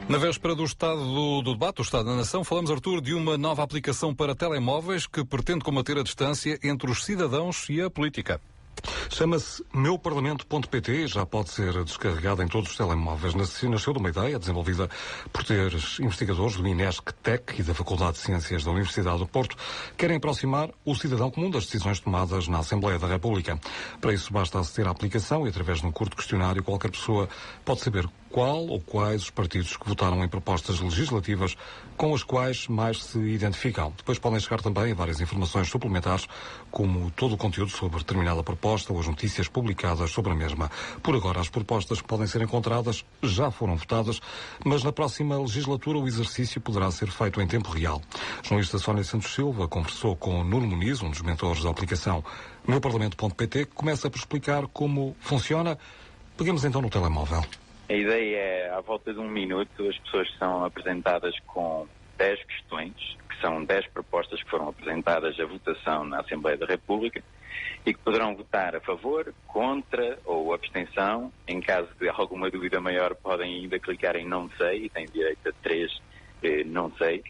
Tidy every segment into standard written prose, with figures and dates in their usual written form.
Na véspera do debate do Estado da Nação, falamos, Artur, de uma nova aplicação para telemóveis que pretende combater a distância entre os cidadãos e a política. Chama-se meuparlamento.pt, já pode ser descarregada em todos os telemóveis. Nasceu de uma ideia desenvolvida por investigadores do INESC Tech e da Faculdade de Ciências da Universidade do Porto, que querem aproximar o cidadão comum das decisões tomadas na Assembleia da República. Para isso basta aceder à aplicação e, através de um curto questionário, qualquer pessoa pode saber qual ou quais os partidos que votaram em propostas legislativas com as quais mais se identificam. Depois podem chegar também várias informações suplementares, como todo o conteúdo sobre determinada proposta ou as notícias publicadas sobre a mesma. Por agora, as propostas que podem ser encontradas já foram votadas, mas na próxima legislatura o exercício poderá ser feito em tempo real. A jornalista Sónia Santos Silva conversou com Nuno Muniz, um dos mentores da aplicação meuparlamento.pt, que começa por explicar como funciona. Peguemos então no telemóvel. A ideia é, à volta de 1 minuto, as pessoas são apresentadas com 10 questões, que são 10 propostas que foram apresentadas à votação na Assembleia da República e que poderão votar a favor, contra ou abstenção. Em caso de alguma dúvida maior, podem ainda clicar em não sei e têm direito a 3 não sei.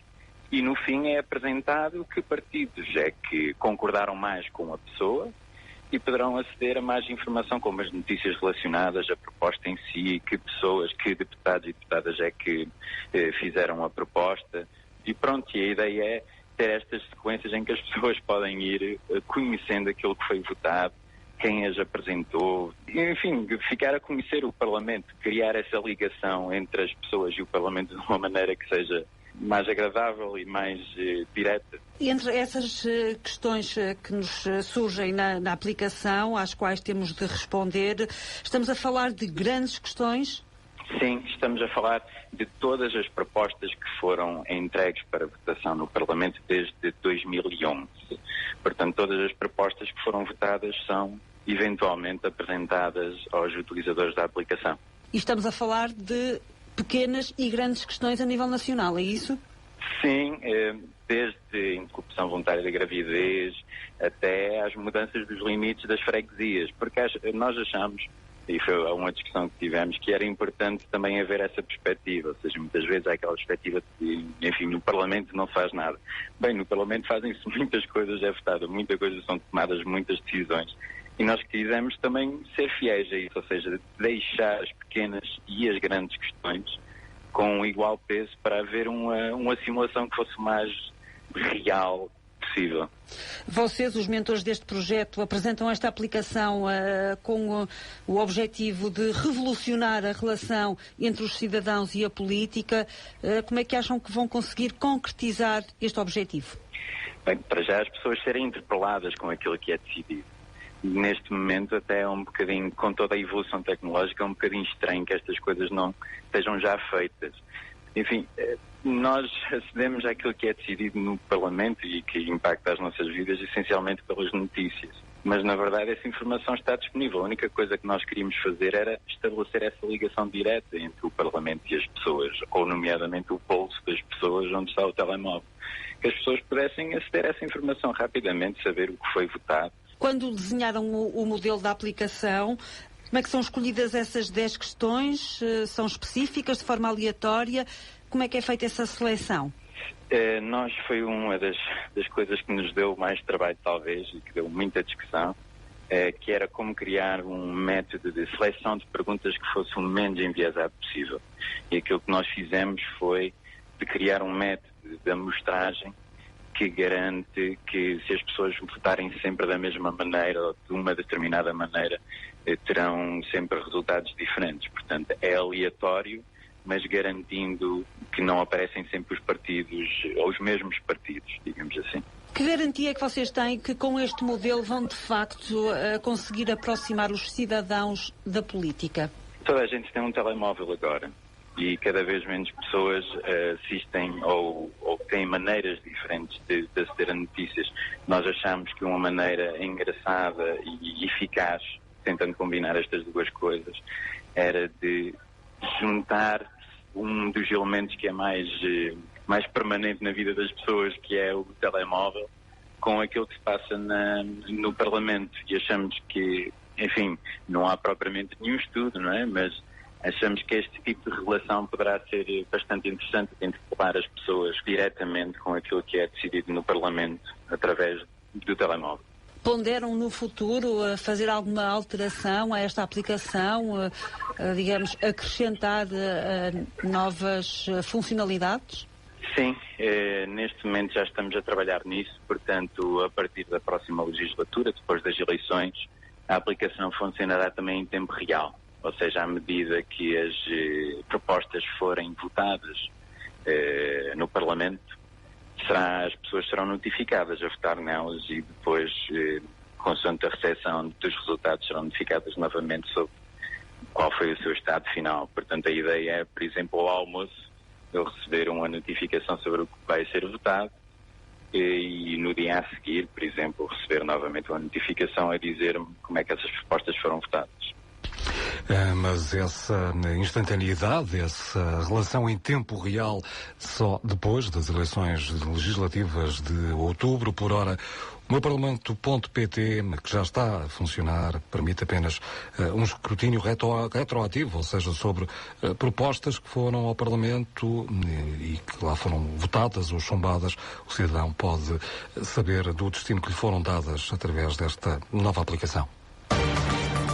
E no fim é apresentado que partidos é que concordaram mais com a pessoa e poderão aceder a mais informação, como as notícias relacionadas à proposta em si, que pessoas, que deputados e deputadas é que fizeram a proposta. E pronto, e a ideia é ter estas sequências em que as pessoas podem ir conhecendo aquilo que foi votado, quem as apresentou, enfim, ficar a conhecer o Parlamento, criar essa ligação entre as pessoas e o Parlamento de uma maneira que seja mais agradável e mais direta. E entre essas questões que nos surgem na aplicação, às quais temos de responder, estamos a falar de grandes questões? Sim, estamos a falar de todas as propostas que foram entregues para votação no Parlamento desde 2011. Portanto, todas as propostas que foram votadas são eventualmente apresentadas aos utilizadores da aplicação. E estamos a falar de pequenas e grandes questões a nível nacional, é isso? Sim, desde interrupção voluntária da gravidez até às mudanças dos limites das freguesias, porque nós achamos, e foi uma discussão que tivemos, que era importante também haver essa perspectiva, ou seja, muitas vezes há aquela perspectiva de, enfim, no Parlamento não se faz nada. Bem, no Parlamento fazem-se muitas coisas, é votado, muitas coisas são tomadas, muitas decisões. E nós quisemos também ser fiéis a isso, ou seja, deixar as pequenas e as grandes questões com igual peso para haver uma simulação que fosse mais real possível. Vocês, os mentores deste projeto, apresentam esta aplicação com o objetivo de revolucionar a relação entre os cidadãos e a política. Como é que acham que vão conseguir concretizar este objetivo? Bem, para já as pessoas serem interpeladas com aquilo que é decidido. Neste momento até é um bocadinho, com toda a evolução tecnológica, é um bocadinho estranho que estas coisas não estejam já feitas. Enfim, nós acedemos àquilo que é decidido no Parlamento e que impacta as nossas vidas essencialmente pelas notícias. Mas, na verdade, essa informação está disponível. A única coisa que nós queríamos fazer era estabelecer essa ligação direta entre o Parlamento e as pessoas, ou, nomeadamente, o bolso das pessoas onde está o telemóvel. Que as pessoas pudessem aceder a essa informação rapidamente, saber o que foi votado. Quando desenharam o modelo da aplicação, como é que são escolhidas essas 10 questões? São específicas, de forma aleatória? Como é que é feita essa seleção? Nós foi uma das coisas que nos deu mais trabalho, talvez, e que deu muita discussão, que era como criar um método de seleção de perguntas que fosse o menos enviesado possível. E aquilo que nós fizemos foi de criar um método de amostragem que garante que, se as pessoas votarem sempre da mesma maneira ou de uma determinada maneira, terão sempre resultados diferentes. Portanto, é aleatório, mas garantindo que não aparecem sempre os partidos, ou os mesmos partidos, digamos assim. Que garantia é que vocês têm que com este modelo vão, de facto, conseguir aproximar os cidadãos da política? Toda a gente tem um telemóvel agora. E cada vez menos pessoas assistem ou têm maneiras diferentes de aceder a notícias. Nós achamos que uma maneira engraçada e eficaz, tentando combinar estas duas coisas, era de juntar um dos elementos que é mais permanente na vida das pessoas, que é o telemóvel, com aquilo que se passa no Parlamento. E achamos que, enfim, não há propriamente nenhum estudo, não é? Mas Achamos que este tipo de relação poderá ser bastante interessante, de interpelar as pessoas diretamente com aquilo que é decidido no Parlamento através do telemóvel. Ponderam no futuro fazer alguma alteração a esta aplicação, digamos, acrescentar novas funcionalidades? Sim, neste momento já estamos a trabalhar nisso, portanto, a partir da próxima legislatura, depois das eleições, a aplicação funcionará também em tempo real, ou seja, à medida que as propostas forem votadas no Parlamento, as pessoas serão notificadas a votar nelas e depois, consoante a recepção dos resultados, serão notificadas novamente sobre qual foi o seu estado final. Portanto, a ideia é, por exemplo, ao almoço, eu receber uma notificação sobre o que vai ser votado e no dia a seguir, por exemplo, receber novamente uma notificação a dizer-me como é que essas propostas foram votadas. Mas essa instantaneidade, essa relação em tempo real, só depois das eleições legislativas de outubro, por hora, o meu Parlamento.pt, que já está a funcionar, permite apenas um escrutínio retroativo, ou seja, sobre propostas que foram ao Parlamento e que lá foram votadas ou chumbadas. O cidadão pode saber do destino que lhe foram dadas através desta nova aplicação.